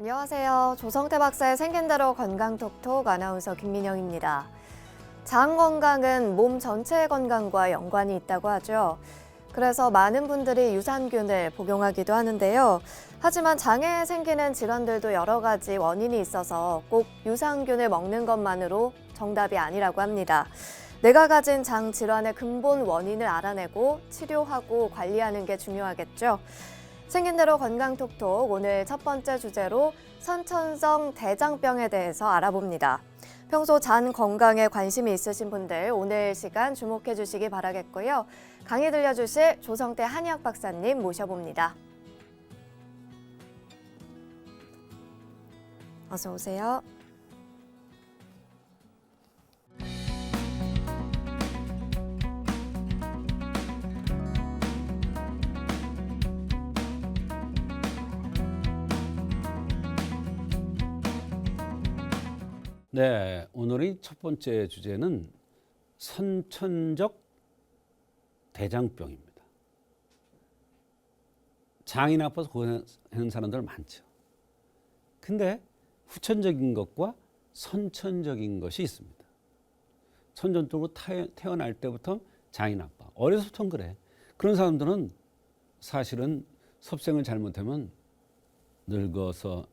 안녕하세요. 조성태 박사의 생긴대로 건강톡톡 아나운서 김민영입니다. 장 건강은 몸 전체의 건강과 연관이 있다고 하죠. 그래서 많은 분들이 유산균을 복용하기도 하는데요. 하지만 장에 생기는 질환들도 여러 가지 원인이 있어서 꼭 유산균을 먹는 것만으로 정답이 아니라고 합니다. 내가 가진 장 질환의 근본 원인을 알아내고 치료하고 관리하는 게 중요하겠죠. 생긴 대로 건강톡톡 오늘 첫 번째 주제로 선천성 대장병에 대해서 알아봅니다. 평소 장 건강에 관심이 있으신 분들 오늘 시간 주목해 주시기 바라겠고요. 강의 들려주실 조성태 한의학 박사님 모셔봅니다. 어서 오세요. 네, 오늘의 첫 번째 주제는 선천적 대장병입니다. 장이 나빠서 고생하는 사람들 많죠. 근데 후천적인 것과 선천적인 것이 있습니다. 선천적으로 태어날 때부터 장이 나빠. 어려서부터 그래. 그런 사람들은 사실은 섭생을 잘못하면 늙어서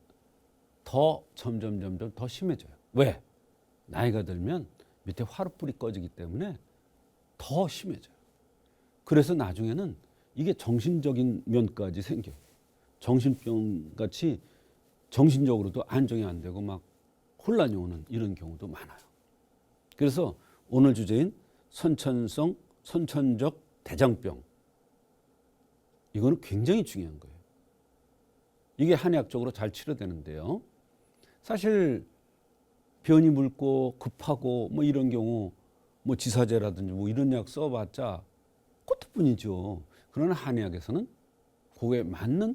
더 점점 더 심해져요. 왜? 나이가 들면 밑에 화롯불이 꺼지기 때문에 더 심해져요. 그래서 나중에는 이게 정신적인 면까지 생겨요. 정신병같이 정신적으로도 안정이 안 되고 막 혼란이 오는 이런 경우도 많아요. 그래서 오늘 주제인 선천적 대장병. 이거는 굉장히 중요한 거예요. 이게 한의학적으로 잘 치료되는데요. 사실 변이 묽고 급하고 뭐 이런 경우 뭐 지사제라든지 뭐 이런 약 써봤자 그것뿐이죠. 그러나 한의학에서는 그거에 맞는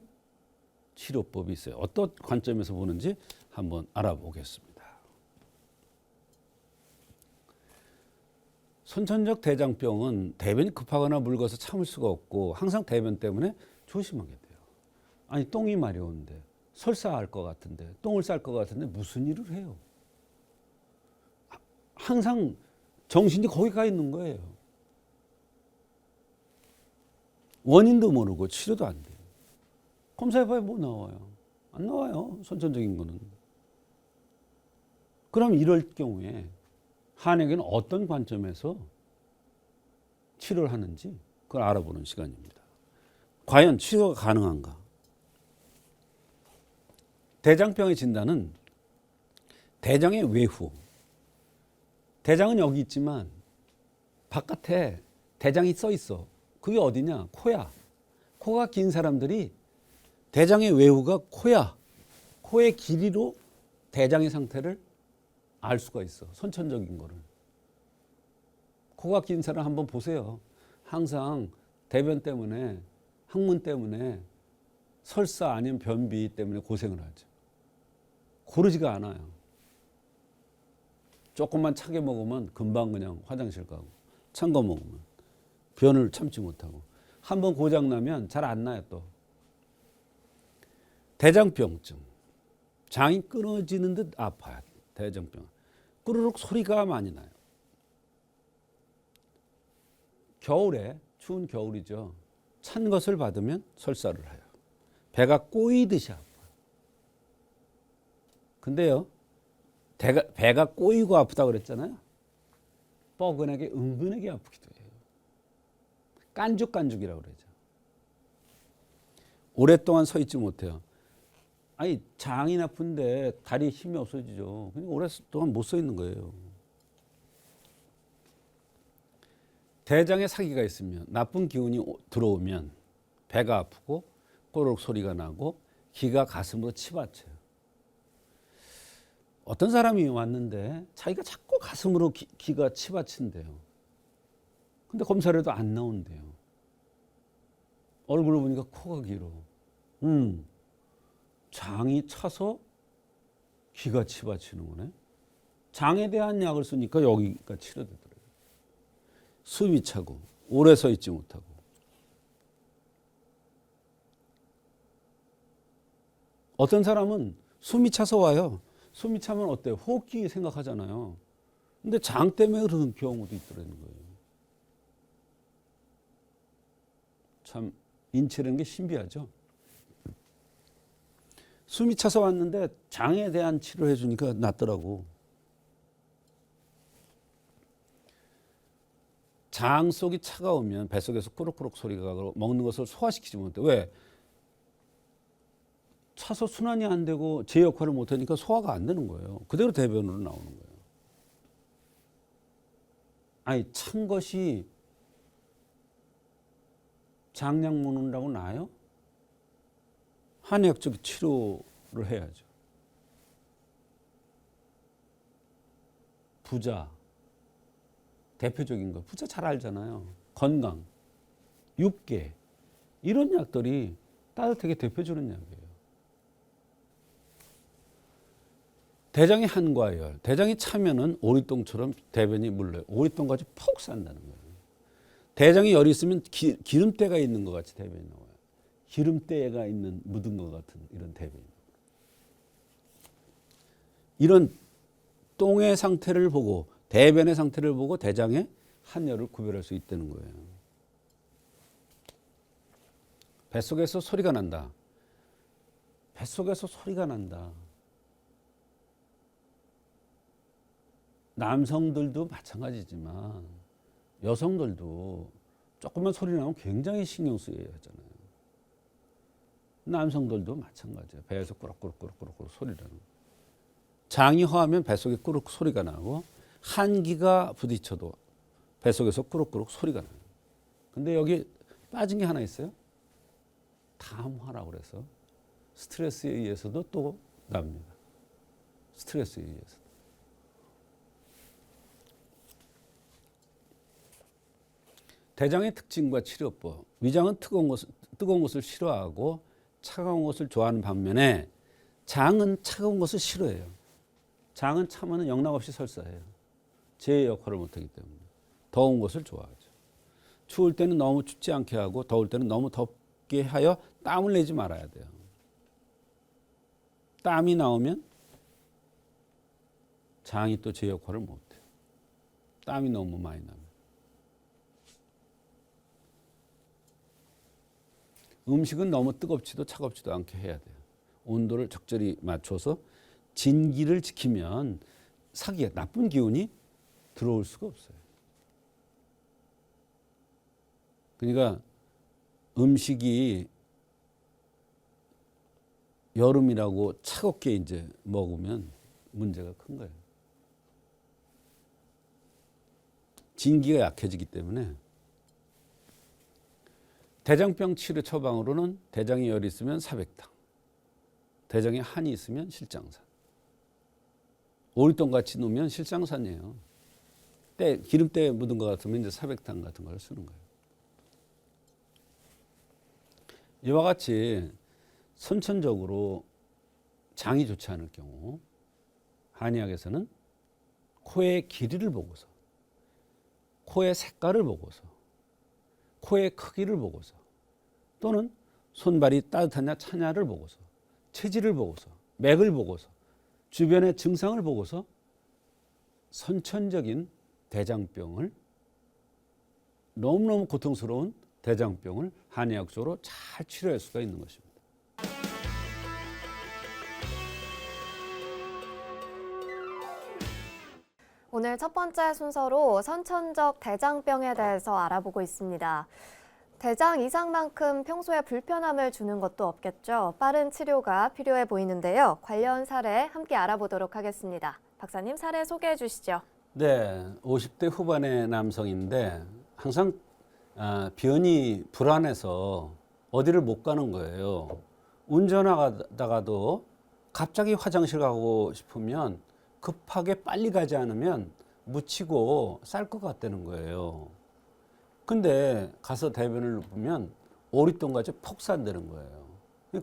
치료법이 있어요. 어떤 관점에서 보는지 한번 알아보겠습니다. 선천적 대장병은 대변이 급하거나 묽어서 참을 수가 없고 항상 대변 때문에 조심하게 돼요. 아니 똥이 마려운데 설사할 것 같은데 똥을 쌀 것 같은데 무슨 일을 해요? 항상 정신이 거기 가 있는 거예요. 원인도 모르고 치료도 안 돼요. 검사해봐야 뭐 나와요? 안 나와요. 선천적인 거는. 그럼 이럴 경우에 한의학에는 어떤 관점에서 치료를 하는지 그걸 알아보는 시간입니다. 과연 치료가 가능한가? 대장병의 진단은 대장의 외후. 대장은 여기 있지만 바깥에 대장이 써 있어. 그게 어디냐? 코야. 코가 긴 사람들이 대장의 외후가 코야. 코의 길이로 대장의 상태를 알 수가 있어. 선천적인 거를. 코가 긴 사람 한번 보세요. 항상 대변 때문에 항문 때문에 설사 아니면 변비 때문에 고생을 하죠. 고르지가 않아요. 조금만 차게 먹으면 금방 그냥 화장실 가고 찬 거 먹으면 변을 참지 못하고 한번 고장 나면 잘 안 나요. 또 대장병증, 장이 끊어지는 듯 아파요. 대장병 꾸르륵 소리가 많이 나요. 겨울에 추운 겨울이죠. 찬 것을 받으면 설사를 해요. 배가 꼬이듯이 아파요. 근데요, 배가 꼬이고 아프다 그랬잖아요. 뻐근하게 은근하게 아프기도 해요. 깐죽깐죽이라고 그러죠. 오랫동안 서 있지 못해요. 아니 장이 나쁜데 다리에 힘이 없어지죠. 그러니까 오랫동안 못 서 있는 거예요. 대장에 사기가 있으면 나쁜 기운이 들어오면 배가 아프고 꼬르륵 소리가 나고 기가 가슴으로 치받쳐요. 어떤 사람이 왔는데 자기가 자꾸 가슴으로 기가 치받친대요. 근데 검사를 해도 안 나온대요. 얼굴을 보니까 코가 길어. 장이 차서 기가 치받치는 거네. 장에 대한 약을 쓰니까 여기가 치료되더라고요. 숨이 차고 오래 서 있지 못하고. 어떤 사람은 숨이 차서 와요. 숨이 차면 어때요? 호흡기 생각하잖아요. 근데 장 때문에 그러는 경우도 있더라는 거예요. 참 인체라는 게 신비하죠. 숨이 차서 왔는데 장에 대한 치료를 해주니까 낫더라고. 장 속이 차가우면 뱃속에서 꾸룩꾸룩 소리가 가고 먹는 것을 소화시키지 못해. 왜? 차서 순환이 안 되고 제 역할을 못하니까 소화가 안 되는 거예요. 그대로 대변으로 나오는 거예요. 아니 찬 것이 장약 먹는다고 나아요? 한의학적 치료를 해야죠. 부자 대표적인 거 부자 잘 알잖아요. 건강, 육계 이런 약들이 따뜻하게 데펴주는 약이에요. 대장이 한과열, 대장이 차면은 오리똥처럼 대변이 물러요. 오리똥같이 푹 산다는 거예요. 대장에 열이 있으면 기름때가 있는 것 같이 대변이 나와요. 기름때가 있는 묻은 것 같은 이런 대변이. 이런 똥의 상태를 보고 대변의 상태를 보고 대장의 한열을 구별할 수 있다는 거예요. 뱃속에서 소리가 난다. 뱃속에서 소리가 난다. 남성들도 마찬가지지만 여성들도 조금만 소리 나면 굉장히 신경 쓰여야 하잖아요. 남성들도 마찬가지예요. 배에서 꾸럭꾸럭꾸럭꾸럭 소리를 나는. 장이 허하면 뱃속에 꾸룩 소리가 나고 한기가 부딪혀도 뱃속에서 꾸룩꾸룩 소리가 나요. 근데 여기 빠진 게 하나 있어요. 담화라고 그래서 스트레스에 의해서도 또 납니다. 스트레스에 의해서. 대장의 특징과 치료법. 위장은 뜨거운 것을 싫어하고 차가운 것을 좋아하는 반면에 장은 차가운 것을 싫어해요. 장은 차면 영락없이 설사해요. 제 역할을 못하기 때문에. 더운 것을 좋아하죠. 추울 때는 너무 춥지 않게 하고 더울 때는 너무 덥게 하여 땀을 내지 말아야 돼요. 땀이 나오면 장이 또 제 역할을 못해요. 땀이 너무 많이 나면. 음식은 너무 뜨겁지도 차갑지도 않게 해야 돼요. 온도를 적절히 맞춰서 진기를 지키면 사기가 나쁜 기운이 들어올 수가 없어요. 그러니까 음식이 여름이라고 차갑게 이제 먹으면 문제가 큰 거예요. 진기가 약해지기 때문에 대장병 치료 처방으로는 대장에 열이 있으면 사백탕, 대장에 한이 있으면 실장산. 오리똥 같이 놓으면 실장산이에요. 기름때 묻은 것 같으면 이제 사백탕 같은 걸 쓰는 거예요. 이와 같이 선천적으로 장이 좋지 않을 경우 한의학에서는 코의 길이를 보고서, 코의 색깔을 보고서, 코의 크기를 보고서, 또는 손발이 따뜻하냐 차냐를 보고서, 체질을 보고서, 맥을 보고서, 주변의 증상을 보고서 선천적인 대장병을, 너무너무 고통스러운 대장병을 한의학적으로 잘 치료할 수가 있는 것입니다. 오늘 첫 번째 순서로 선천적 대장병에 대해서 알아보고 있습니다. 대장 이상만큼 평소에 불편함을 주는 것도 없겠죠. 빠른 치료가 필요해 보이는데요. 관련 사례 함께 알아보도록 하겠습니다. 박사님 사례 소개해 주시죠. 네, 50대 후반의 남성인데 항상 변이 불안해서 어디를 못 가는 거예요. 운전하다가도 갑자기 화장실 가고 싶으면 급하게 빨리 가지 않으면 묻히고 쌀 것 같다는 거예요. 근데 가서 대변을 보면 오리똥같이 폭 산다는 거예요.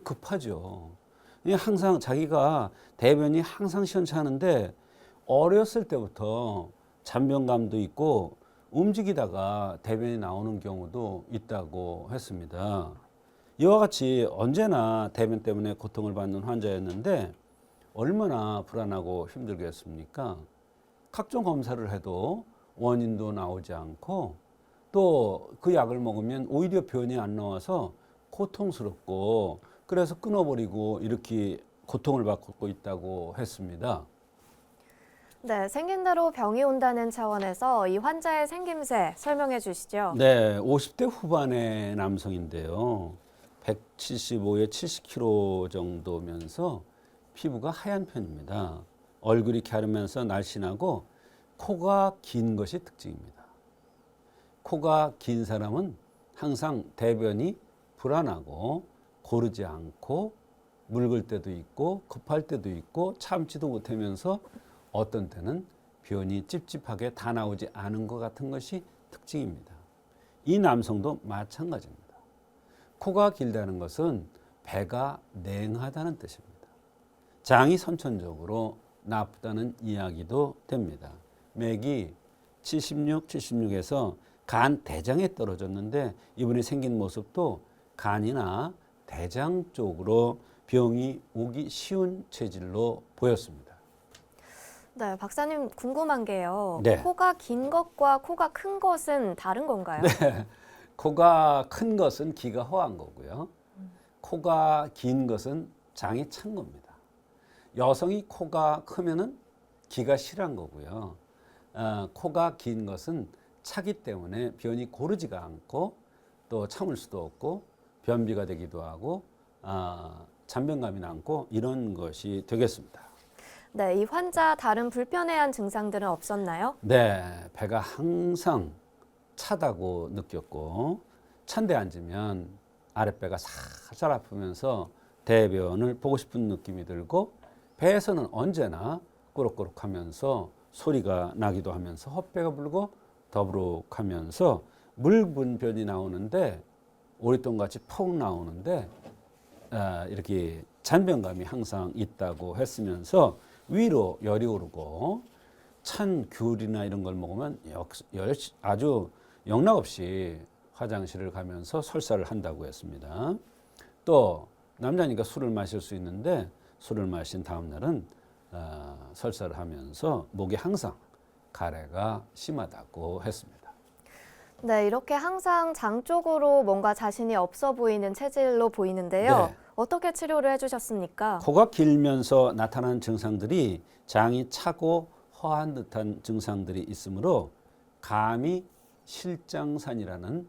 급하죠. 항상 자기가 대변이 항상 시원찮은데 어렸을 때부터 잔변감도 있고 움직이다가 대변이 나오는 경우도 있다고 했습니다. 이와 같이 언제나 대변 때문에 고통을 받는 환자였는데 얼마나 불안하고 힘들겠습니까? 각종 검사를 해도 원인도 나오지 않고 또 그 약을 먹으면 오히려 변이 안 나와서 고통스럽고 그래서 끊어버리고 이렇게 고통을 받고 있다고 했습니다. 네, 생긴 대로 병이 온다는 차원에서 이 환자의 생김새 설명해 주시죠. 네, 50대 후반의 남성인데요. 175에 70kg 정도면서 피부가 하얀 편입니다. 얼굴이 갸름면서 날씬하고 코가 긴 것이 특징입니다. 코가 긴 사람은 항상 대변이 불안하고 고르지 않고 묽을 때도 있고 급할 때도 있고 참지도 못하면서 어떤 때는 변이 찝찝하게 다 나오지 않은 것 같은 것이 특징입니다. 이 남성도 마찬가지입니다. 코가 길다는 것은 배가 냉하다는 뜻입니다. 장이 선천적으로 나쁘다는 이야기도 됩니다. 맥이 76, 76에서 간 대장에 떨어졌는데 이분이 생긴 모습도 간이나 대장 쪽으로 병이 오기 쉬운 체질로 보였습니다. 네, 박사님 궁금한 게요. 네. 코가 긴 것과 코가 큰 것은 다른 건가요? 네. 코가 큰 것은 기가 허한 거고요. 코가 긴 것은 장이 찬 겁니다. 여성이 코가 크면은 기가 실한 거고요. 코가 긴 것은 차기 때문에 변이 고르지가 않고 또 참을 수도 없고 변비가 되기도 하고 잔변감이 남고 이런 것이 되겠습니다. 네, 이 환자 다른 불편해한 증상들은 없었나요? 네, 배가 항상 차다고 느꼈고 찬데 앉으면 아랫배가 살살 아프면서 대변을 보고 싶은 느낌이 들고 배에서는 언제나 꾸럭꾸럭하면서 소리가 나기도 하면서 헛배가 불고 더부룩하면서 묽은 변이 나오는데 오랫동같이 퍽 나오는데 이렇게 잔변감이 항상 있다고 했으면서 위로 열이 오르고 찬 귤이나 이런 걸 먹으면 아주 영락없이 화장실을 가면서 설사를 한다고 했습니다. 또 남자니까 술을 마실 수 있는데 술을 마신 다음 날은 설사를 하면서 목이 항상 가래가 심하다고 했습니다. 네, 이렇게 항상 장 쪽으로 뭔가 자신이 없어 보이는 체질로 보이는데요. 네. 어떻게 치료를 해주셨습니까? 코가 길면서 나타나는 증상들이 장이 차고 허한 듯한 증상들이 있으므로 감히 실장산이라는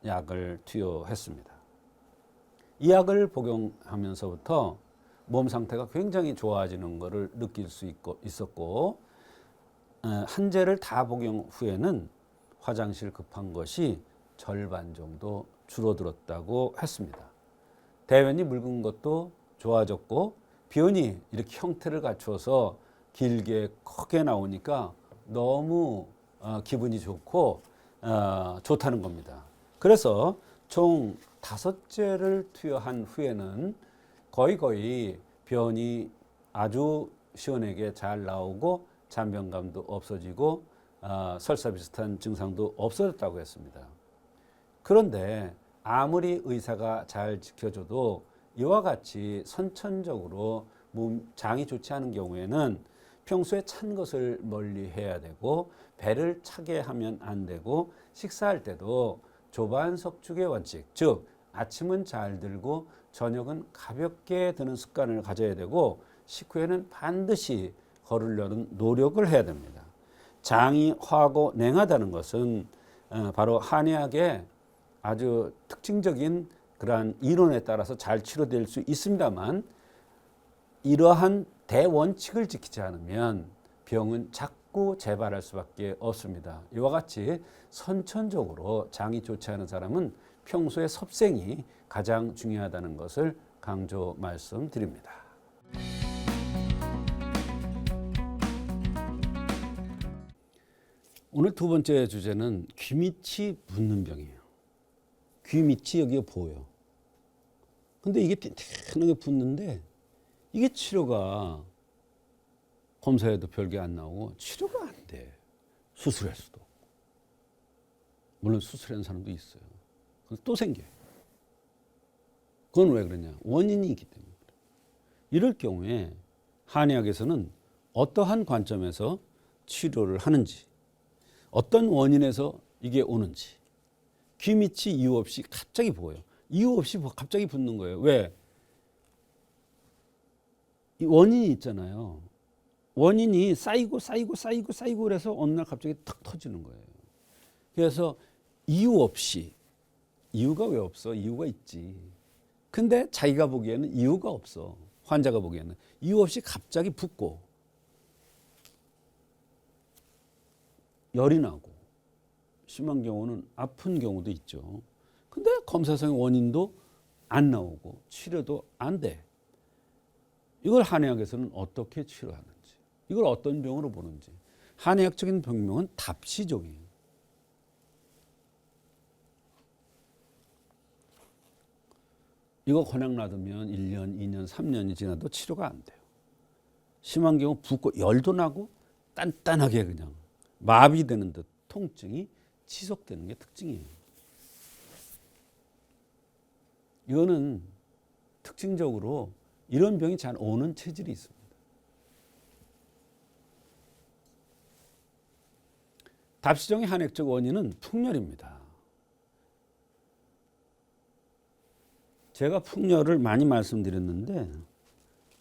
약을 투여했습니다. 이 약을 복용하면서부터 몸 상태가 굉장히 좋아지는 것을 느낄 수 있었고 한 제를 다 복용 후에는 화장실 급한 것이 절반 정도 줄어들었다고 했습니다. 대변이 묽은 것도 좋아졌고 변이 이렇게 형태를 갖춰서 길게 크게 나오니까 너무 기분이 좋고 좋다는 겁니다. 그래서 총 5제를 투여한 후에는 거의 변이 아주 시원하게 잘 나오고 잔변감도 없어지고 설사 비슷한 증상도 없어졌다고 했습니다. 그런데 아무리 의사가 잘 지켜줘도 이와 같이 선천적으로 장이 좋지 않은 경우에는 평소에 찬 것을 멀리 해야 되고 배를 차게 하면 안 되고 식사할 때도 조반석죽의 원칙, 즉 아침은 잘 들고 저녁은 가볍게 드는 습관을 가져야 되고 식후에는 반드시 거르려는 노력을 해야 됩니다. 장이 화하고 냉하다는 것은 바로 한의학의 아주 특징적인 그러한 이론에 따라서 잘 치료될 수 있습니다만 이러한 대원칙을 지키지 않으면 병은 자꾸 재발할 수밖에 없습니다. 이와 같이 선천적으로 장이 좋지 않은 사람은 평소에 섭생이 가장 중요하다는 것을 강조 말씀드립니다. 오늘 두 번째 주제는 귀 밑이 붓는 병이에요. 귀 밑이 여기가 보여. 근데 이게 튼튼하게 붓는데 이게 치료가 검사해도 별게 안 나오고 치료가 안 돼. 수술할 수도 없고. 물론 수술한 사람도 있어요. 그래서 또 생겨요. 그건 왜 그러냐? 원인이 있기 때문에. 이럴 경우에 한의학에서는 어떠한 관점에서 치료를 하는지, 어떤 원인에서 이게 오는지, 귀 밑이 이유 없이 갑자기 보여요. 이유 없이 갑자기 붓는 거예요. 왜? 이 원인이 있잖아요. 원인이 쌓이고 그래서 어느 날 갑자기 탁 터지는 거예요. 그래서 이유 없이, 이유가 왜 없어? 이유가 있지. 근데 자기가 보기에는 이유가 없어. 환자가 보기에는 이유 없이 갑자기 붓고 열이 나고 심한 경우는 아픈 경우도 있죠. 근데 검사상의 원인도 안 나오고 치료도 안 돼. 이걸 한의학에서는 어떻게 치료하는지, 이걸 어떤 병으로 보는지. 한의학적인 병명은 답시종이에요. 이거 그냥 놔두면 1년, 2년, 3년이 지나도 치료가 안 돼요. 심한 경우 붓고 열도 나고 단단하게 그냥 마비되는 듯 통증이 지속되는 게 특징이에요. 이거는 특징적으로 이런 병이 잘 오는 체질이 있습니다. 답시종의 한의학적 원인은 풍열입니다. 제가 풍열을 많이 말씀드렸는데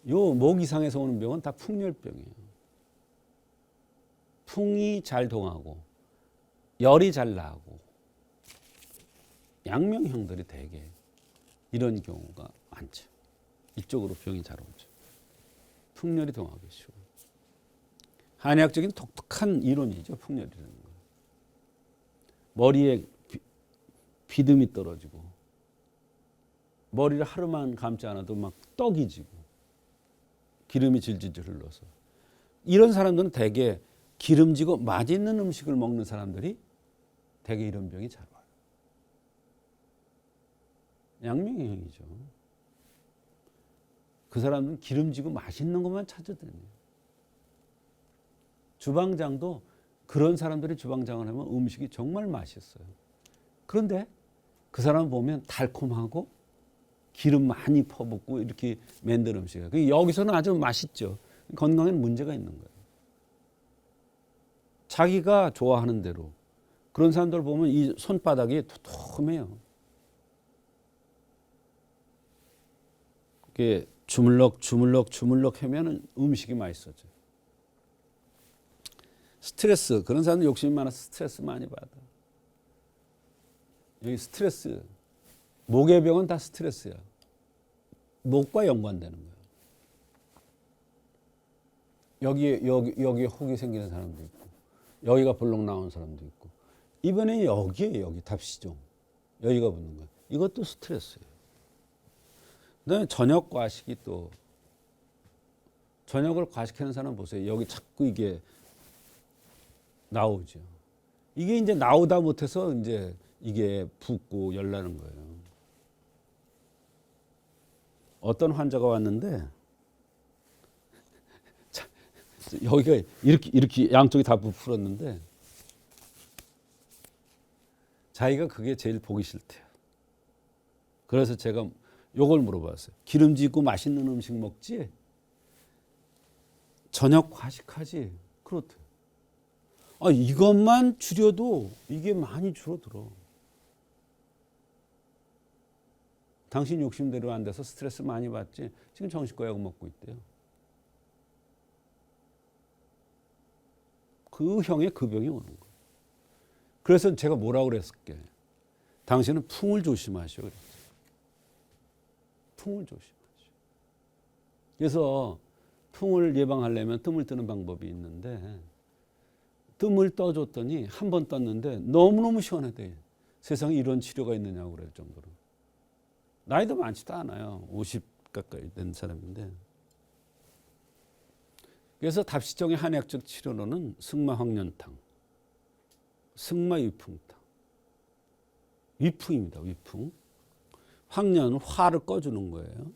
요 목 이상에서 오는 병은 다 풍열병이에요. 풍이 잘 동하고 열이 잘 나고 양명형들이 대개 이런 경우가 많죠. 이쪽으로 병이 잘 오죠. 풍열이 동하기 쉬워. 한의학적인 독특한 이론이죠. 풍열이라는 거. 머리에 비듬이 떨어지고 머리를 하루만 감지 않아도 막 떡이 지고 기름이 질질 흘러서 이런 사람들은 대개 기름지고 맛있는 음식을 먹는 사람들이 대개 이런 병이 잘 와요. 양명형이죠. 그 사람들은 기름지고 맛있는 것만 찾아다녀요. 주방장도 그런 사람들이 주방장을 하면 음식이 정말 맛있어요. 그런데 그 사람 보면 달콤하고 기름 많이 퍼붓고 이렇게 만든 음식이에요. 여기서는 아주 맛있죠. 건강에는 문제가 있는 거예요. 자기가 좋아하는 대로 그런 사람들 보면 이 손바닥이 도톰해요. 이게 주물럭 하면은 음식이 맛있어져. 스트레스, 그런 사람들 욕심이 많아서 스트레스 많이 받아. 여기 스트레스, 목의 병은 다 스트레스야. 목과 연관되는 거야. 여기에 혹이 생기는 사람도 있고, 여기가 볼록 나온 사람도 있고, 이번에 여기 답시종, 여기가 붙는 거야. 이것도 스트레스예요. 그다음에 저녁 과식이 또 저녁을 과식하는 사람 보세요. 여기 자꾸 이게 나오죠. 이게 이제 나오다 못해서 이제 이게 붓고 열나는 거예요. 어떤 환자가 왔는데 여기가 이렇게 양쪽이 다 부풀었는데 자기가 그게 제일 보기 싫대요. 그래서 제가 요걸 물어봤어요. 기름지고 맛있는 음식 먹지? 저녁 과식하지? 그렇대. 이것만 줄여도 이게 많이 줄어들어. 당신 욕심대로 안 돼서 스트레스 많이 받지? 지금 정신과 약 먹고 있대요. 그 형의 그 병이 오는 거예요. 그래서 제가 뭐라고 그랬을게? 당신은 풍을 조심하시오. 풍을 조심하시오. 그래서 풍을 예방하려면 뜸을 뜨는 방법이 있는데 뜸을 떠줬더니 한 번 떴는데 너무너무 시원하대. 세상에 이런 치료가 있느냐고 그럴 정도로. 나이도 많지도 않아요. 50 가까이 된 사람인데. 그래서 답시종의 한의학적 치료로는 승마황년탕, 승마위풍탕, 위풍입니다. 위풍. 황년은 화를 꺼주는 거예요.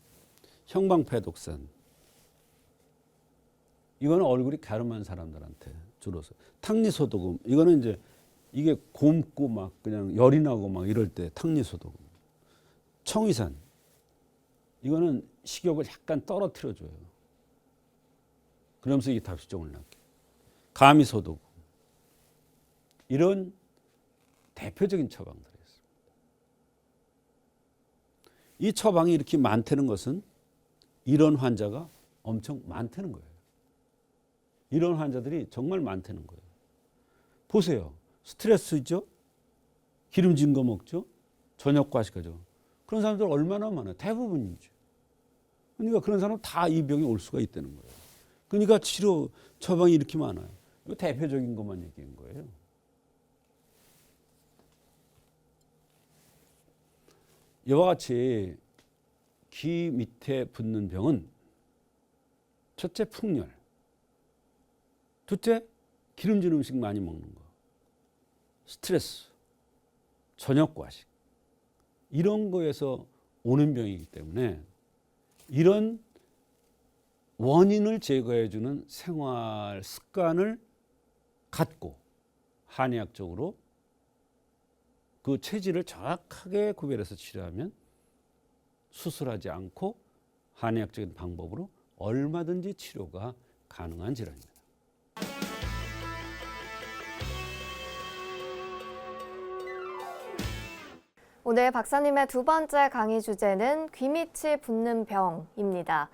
형방패독산. 이거는 얼굴이 갸름한 사람들한테 주로서. 탕리소독음. 이거는 이제 이게 곰고 막 그냥 열이 나고 막 이럴 때 탕리소독음. 청위산. 이거는 식욕을 약간 떨어뜨려 줘요. 그러면서 이 답시종을 낳게. 가미소도구. 이런 대표적인 처방들이었습니다. 이 처방이 이렇게 많다는 것은 이런 환자가 엄청 많다는 거예요. 이런 환자들이 정말 많다는 거예요. 보세요. 스트레스죠? 기름진 거 먹죠? 저녁 과식하죠. 그런 사람들 얼마나 많아요. 대부분이죠. 그러니까 그런 사람은 다 이 병이 올 수가 있다는 거예요. 그러니까 치료 처방이 이렇게 많아요. 이거 대표적인 것만 얘기한 거예요. 이와 같이 귀 밑에 붓는 병은 첫째 풍열, 둘째 기름진 음식 많이 먹는 거, 스트레스, 저녁 과식 이런 거에서 오는 병이기 때문에 이런 원인을 제거해 주는 생활 습관을 갖고 한의학적으로 그 체질을 정확하게 구별해서 치료하면 수술하지 않고 한의학적인 방법으로 얼마든지 치료가 가능한 질환입니다. 오늘 박사님의 두 번째 강의 주제는 귀 밑이 붓는 병입니다.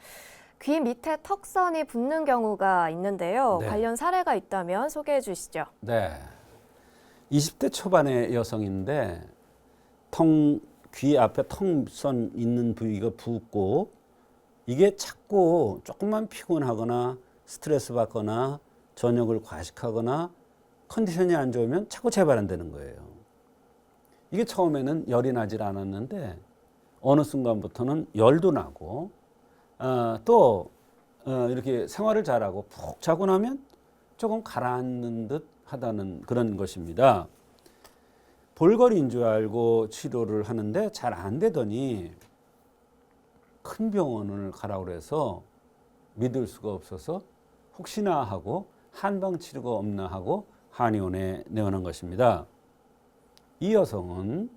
귀 밑에 턱선이 붓는 경우가 있는데요. 네. 관련 사례가 있다면 소개해 주시죠. 네. 20대 초반의 여성인데 귀 앞에 턱선 있는 부위가 붓고 이게 자꾸 조금만 피곤하거나 스트레스 받거나 저녁을 과식하거나 컨디션이 안 좋으면 자꾸 재발한다는 거예요. 이게 처음에는 열이 나질 않았는데 어느 순간부터는 열도 나고 또 이렇게 생활을 잘하고 푹 자고 나면 조금 가라앉는 듯 하다는 그런 것입니다. 볼거리인 줄 알고 치료를 하는데 잘 안 되더니 큰 병원을 가라고 해서 믿을 수가 없어서 혹시나 하고 한방 치료가 없나 하고 한의원에 내원한 것입니다. 이 여성은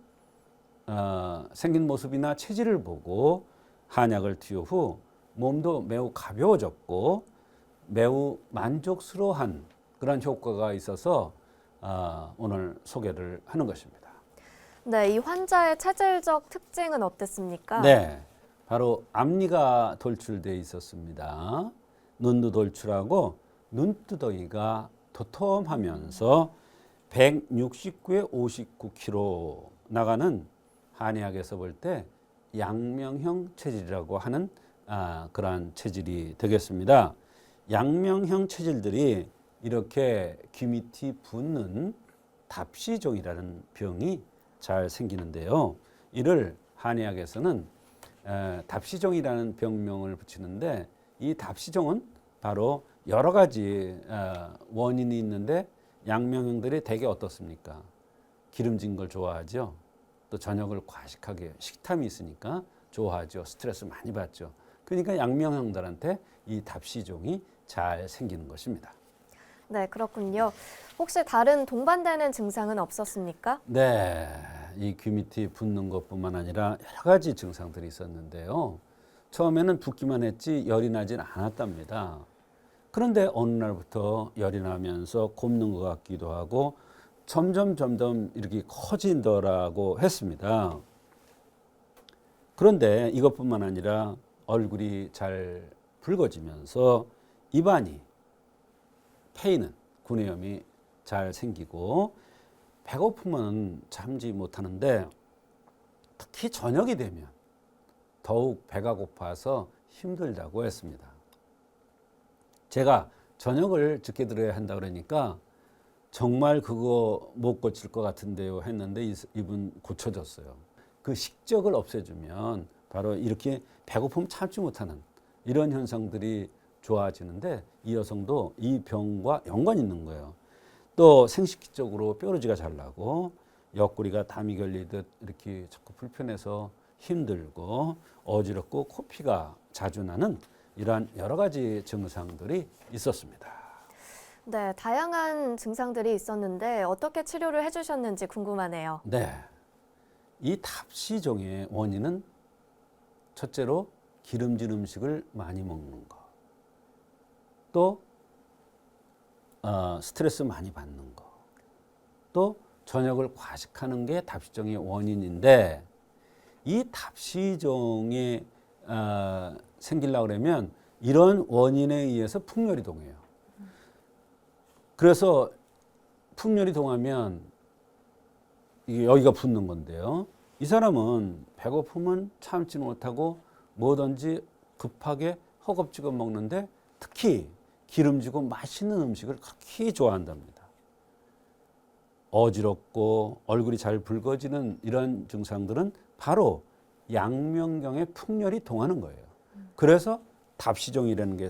생긴 모습이나 체질을 보고 한약을 투여 후 몸도 매우 가벼워졌고 매우 만족스러워한 그런 효과가 있어서 오늘 소개를 하는 것입니다. 네, 이 환자의 체질적 특징은 어땠습니까? 네, 바로 앞니가 돌출되어 있었습니다. 눈도 돌출하고 눈두덩이가 도톰하면서 169에 59kg 나가는 한의학에서 볼 때 양명형 체질이라고 하는 그러한 체질이 되겠습니다. 양명형 체질들이 이렇게 귀 밑이 붓는 답시종이라는 병이 잘 생기는데요. 이를 한의학에서는 답시종이라는 병명을 붙이는데 이 답시종은 바로 여러 가지 원인이 있는데 양명형들이 되게 어떻습니까? 기름진 걸 좋아하죠. 또 저녁을 과식하게 식탐이 있으니까 좋아하죠. 스트레스 많이 받죠. 그러니까 양명형들한테 이 답시종이 잘 생기는 것입니다. 네, 그렇군요. 혹시 다른 동반되는 증상은 없었습니까? 네, 이 귀 밑이 붓는 것뿐만 아니라 여러 가지 증상들이 있었는데요. 처음에는 붓기만 했지 열이 나진 않았답니다. 그런데 어느 날부터 열이 나면서 곱는 것 같기도 하고 점점 이렇게 커진다라고 했습니다. 그런데 이것뿐만 아니라 얼굴이 잘 붉어지면서 입안이 패이는 구내염이 잘 생기고 배고픔은 참지 못하는데 특히 저녁이 되면 더욱 배가 고파서 힘들다고 했습니다. 제가 저녁을 늦게 들어야 한다 그러니까 정말 그거 못 고칠 것 같은데요 했는데 이분 고쳐졌어요. 그 식적을 없애주면 바로 이렇게 배고픔 참지 못하는 이런 현상들이 좋아지는데 이 여성도 이 병과 연관이 있는 거예요. 또 생식기적으로 뾰루지가 잘 나고 옆구리가 담이 걸리듯 이렇게 자꾸 불편해서 힘들고 어지럽고 코피가 자주 나는 이러한 여러 가지 증상들이 있었습니다. 네, 다양한 증상들이 있었는데 어떻게 치료를 해주셨는지 궁금하네요. 네, 이 답시종의 원인은 첫째로 기름진 음식을 많이 먹는 것, 또 스트레스 많이 받는 거, 또 저녁을 과식하는 게 답시종의 원인인데 이 답시종이 생기려고 그러면 이런 원인에 의해서 풍열이 동해요. 그래서 풍열이 동하면 이게 여기가 붓는 건데요. 이 사람은 배고픔은 참지 못하고 뭐든지 급하게 허겁지겁 먹는데 특히 기름지고 맛있는 음식을 그렇게 좋아한답니다. 어지럽고 얼굴이 잘 붉어지는 이런 증상들은 바로 양명경의 풍열이 동하는 거예요. 그래서 답시종이라는 게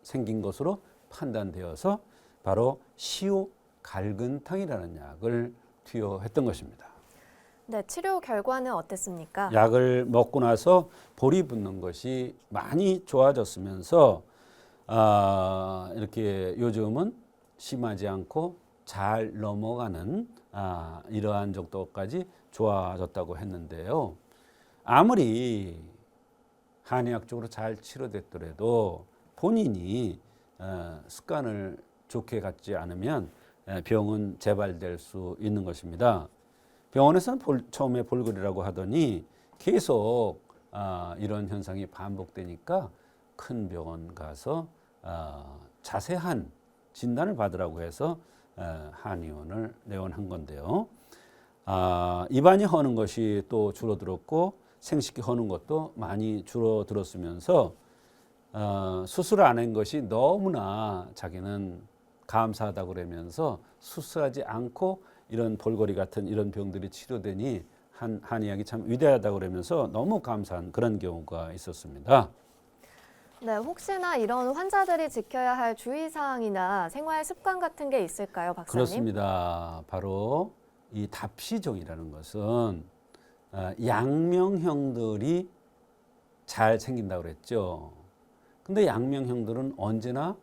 생긴 것으로 판단되어서 바로 시오 갈근탕이라는 약을 투여했던 것입니다. 네, 치료 결과는 어땠습니까? 약을 먹고 나서 볼이 붓는 것이 많이 좋아졌으면서 이렇게 요즘은 심하지 않고 잘 넘어가는 이러한 정도까지 좋아졌다고 했는데요. 아무리 한의학적으로 잘 치료됐더라도 본인이 습관을 좋게 갖지 않으면 병은 재발될 수 있는 것입니다. 병원에서는 처음에 볼거리라고 하더니 계속 이런 현상이 반복되니까 큰 병원 가서 자세한 진단을 받으라고 해서 한의원을 내원한 건데요. 입안이 허는 것이 또 줄어들었고 생식기 허는 것도 많이 줄어들었으면서 수술을 안 한 것이 너무나 자기는 감사하다고 그러면서 수술하지 않고 이런 볼거리 같은 이런 병들이 치료되니 한의학이 참 위대하다고 그러면서 너무 감사한 그런 경우가 있었습니다. 네, 혹시나 이런 환자들이 지켜야 할 주의사항이나 생활 습관 같은 게 있을까요, 박사님? 그렇습니다. 바로 이 답시종이라는 것은 양명형들이 잘 생긴다고 그랬죠. 근데 양명형들은 언제나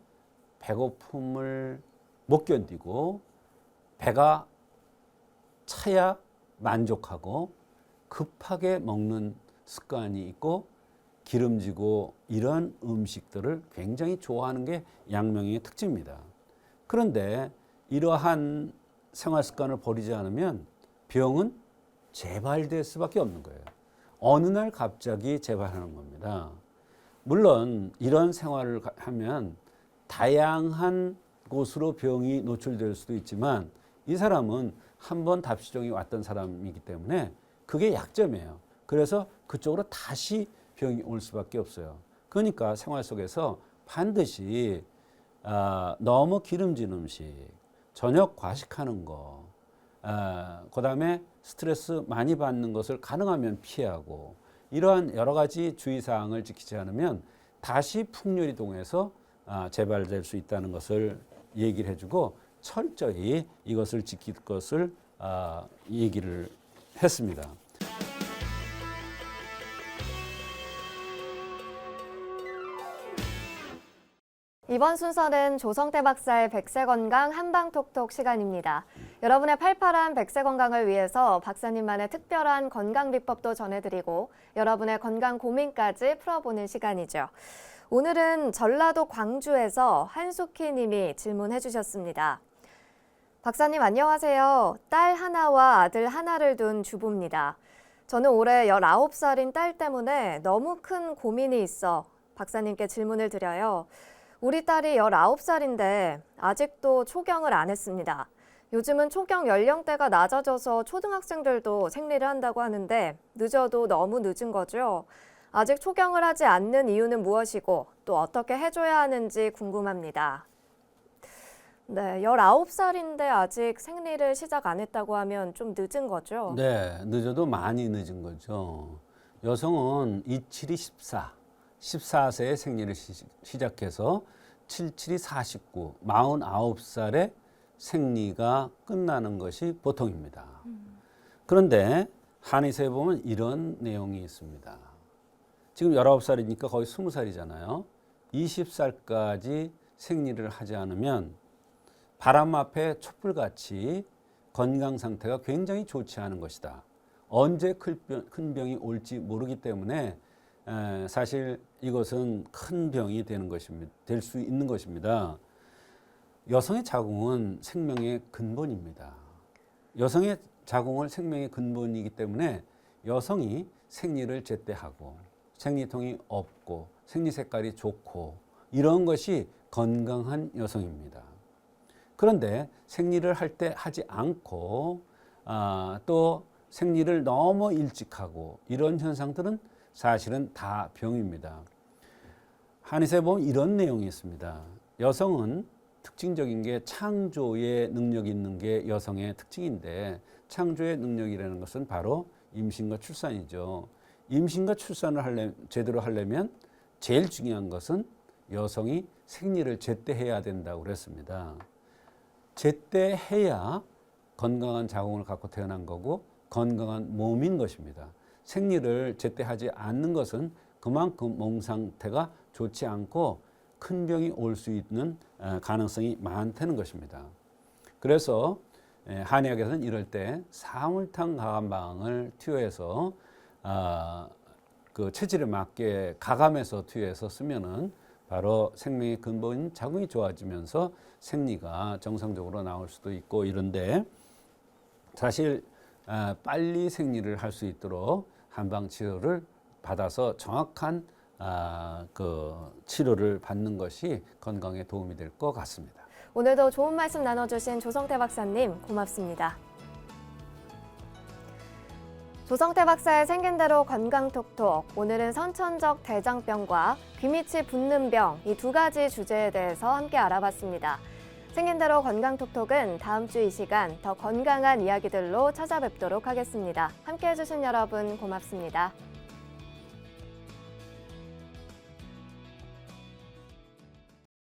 배고픔을 못 견디고 배가 차야 만족하고 급하게 먹는 습관이 있고 기름지고 이런 음식들을 굉장히 좋아하는 게 양명의 특징입니다. 그런데 이러한 생활 습관을 버리지 않으면 병은 재발될 수밖에 없는 거예요. 어느 날 갑자기 재발하는 겁니다. 물론 이런 생활을 하면 다양한 곳으로 병이 노출될 수도 있지만 이 사람은 한번 답시종이 왔던 사람이기 때문에 그게 약점이에요. 그래서 그쪽으로 다시 병이 올 수밖에 없어요. 그러니까 생활 속에서 반드시 너무 기름진 음식, 저녁 과식하는 거, 그다음에 스트레스 많이 받는 것을 가능하면 피하고 이러한 여러 가지 주의사항을 지키지 않으면 다시 풍열이 동해서 재발될 수 있다는 것을 얘기를 해주고 철저히 이것을 지킬 것을 얘기를 했습니다. 이번 순서는 조성태 박사의 백세건강 한방톡톡 시간입니다. 여러분의 팔팔한 백세 건강을 위해서 박사님만의 특별한 건강 비법도 전해드리고 여러분의 건강 고민까지 풀어보는 시간이죠. 오늘은 전라도 광주에서 한숙희 님이 질문해 주셨습니다. 박사님 안녕하세요. 딸 하나와 아들 하나를 둔 주부입니다. 저는 올해 19살인 딸 때문에 너무 큰 고민이 있어 박사님께 질문을 드려요. 우리 딸이 19살인데 아직도 초경을 안 했습니다. 요즘은 초경 연령대가 낮아져서 초등학생들도 생리를 한다고 하는데 늦어도 너무 늦은 거죠. 아직 초경을 하지 않는 이유는 무엇이고 또 어떻게 해줘야 하는지 궁금합니다. 네, 19살인데 아직 생리를 시작 안 했다고 하면 좀 늦은 거죠? 네, 늦어도 많이 늦은 거죠. 여성은 27이 14, 14세에 생리를 시작해서 77이 49, 49살에 생리가 끝나는 것이 보통입니다. 그런데 한의사에 보면 이런 내용이 있습니다. 지금 19살이니까 거의 20살이잖아요. 20살까지 생리를 하지 않으면 바람 앞에 촛불같이 건강 상태가 굉장히 좋지 않은 것이다. 언제 큰 병이 올지 모르기 때문에 사실 이것은 큰 병이 되는 것입니다. 될 수 있는 것입니다. 여성의 자궁은 생명의 근본입니다. 여성의 자궁은 생명의 근본이기 때문에 여성이 생리를 제때 하고 생리통이 없고 생리 색깔이 좋고 이런 것이 건강한 여성입니다. 그런데 생리를 할 때 하지 않고 또 생리를 너무 일찍 하고 이런 현상들은 사실은 다 병입니다. 한의사에 보면 이런 내용이 있습니다. 여성은 특징적인 게 창조의 능력이 있는 게 여성의 특징인데 창조의 능력이라는 것은 바로 임신과 출산이죠. 임신과 출산을 제대로 하려면 제일 중요한 것은 여성이 생리를 제때 해야 된다고 그랬습니다. 제때 해야 건강한 자궁을 갖고 태어난 거고 건강한 몸인 것입니다. 생리를 제때 하지 않는 것은 그만큼 몸 상태가 좋지 않고 큰 병이 올 수 있는 가능성이 많다는 것입니다. 그래서 한의학에서는 이럴 때 사물탕 가감방을 투여해서 그 체질에 맞게 가감해서 투여해서 쓰면은 바로 생명의 근본인 자궁이 좋아지면서 생리가 정상적으로 나올 수도 있고 이런데 사실 빨리 생리를 할 수 있도록 한방 치료를 받아서 정확한 그 치료를 받는 것이 건강에 도움이 될 것 같습니다. 오늘도 좋은 말씀 나눠주신 조성태 박사님 고맙습니다. 조성태 박사의 생긴 대로 건강톡톡. 오늘은 선천적 대장병과 귀밑이 붓는 병, 이 두 가지 주제에 대해서 함께 알아봤습니다. 생긴 대로 건강톡톡은 다음 주 이 시간 더 건강한 이야기들로 찾아뵙도록 하겠습니다. 함께 해주신 여러분 고맙습니다.